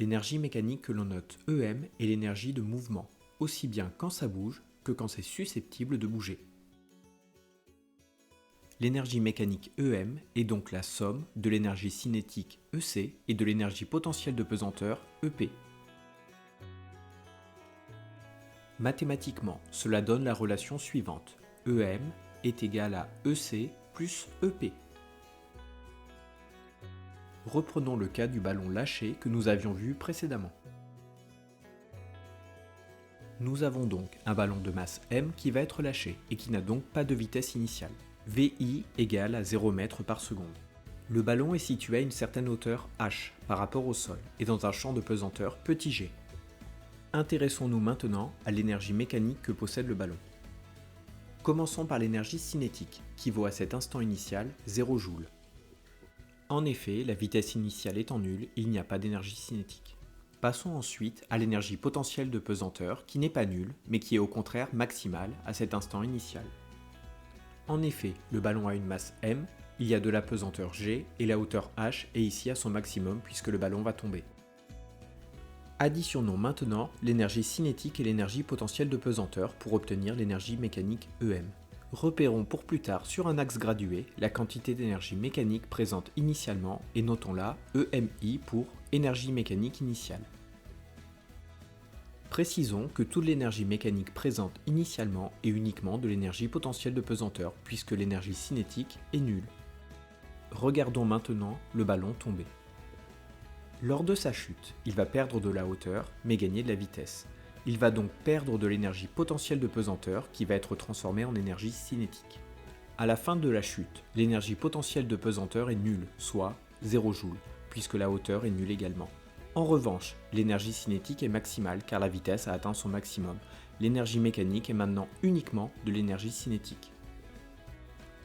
L'énergie mécanique que l'on note EM est l'énergie de mouvement, aussi bien quand ça bouge que quand c'est susceptible de bouger. L'énergie mécanique EM est donc la somme de l'énergie cinétique EC et de l'énergie potentielle de pesanteur EP. Mathématiquement, cela donne la relation suivante. EM est égal à EC plus EP. Reprenons le cas du ballon lâché que nous avions vu précédemment. Nous avons donc un ballon de masse m qui va être lâché et qui n'a donc pas de vitesse initiale. VI égale à 0 m par seconde. Le ballon est situé à une certaine hauteur h par rapport au sol et dans un champ de pesanteur petit g. Intéressons-nous maintenant à l'énergie mécanique que possède le ballon. Commençons par l'énergie cinétique qui vaut à cet instant initial 0 joule. En effet, la vitesse initiale étant nulle, il n'y a pas d'énergie cinétique. Passons ensuite à l'énergie potentielle de pesanteur qui n'est pas nulle, mais qui est au contraire maximale à cet instant initial. En effet, le ballon a une masse m, il y a de la pesanteur g et la hauteur h est ici à son maximum puisque le ballon va tomber. Additionnons maintenant l'énergie cinétique et l'énergie potentielle de pesanteur pour obtenir l'énergie mécanique EM. Repérons pour plus tard sur un axe gradué la quantité d'énergie mécanique présente initialement et notons-la EMI pour énergie mécanique initiale. Précisons que toute l'énergie mécanique présente initialement est uniquement de l'énergie potentielle de pesanteur puisque l'énergie cinétique est nulle. Regardons maintenant le ballon tomber. Lors de sa chute, il va perdre de la hauteur mais gagner de la vitesse. Il va donc perdre de l'énergie potentielle de pesanteur qui va être transformée en énergie cinétique. À la fin de la chute, l'énergie potentielle de pesanteur est nulle, soit 0 joule, puisque la hauteur est nulle également. En revanche, l'énergie cinétique est maximale car la vitesse a atteint son maximum. L'énergie mécanique est maintenant uniquement de l'énergie cinétique.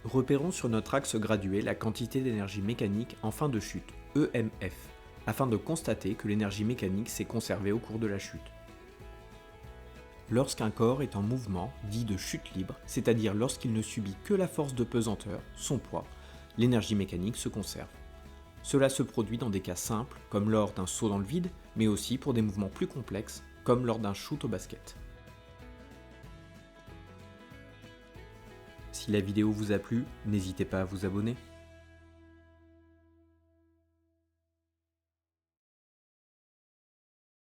Repérons sur notre axe gradué la quantité d'énergie mécanique en fin de chute, EMF, afin de constater que l'énergie mécanique s'est conservée au cours de la chute. Lorsqu'un corps est en mouvement, dit de chute libre, c'est-à-dire lorsqu'il ne subit que la force de pesanteur, son poids, l'énergie mécanique se conserve. Cela se produit dans des cas simples, comme lors d'un saut dans le vide, mais aussi pour des mouvements plus complexes, comme lors d'un shoot au basket. Si la vidéo vous a plu, n'hésitez pas à vous abonner.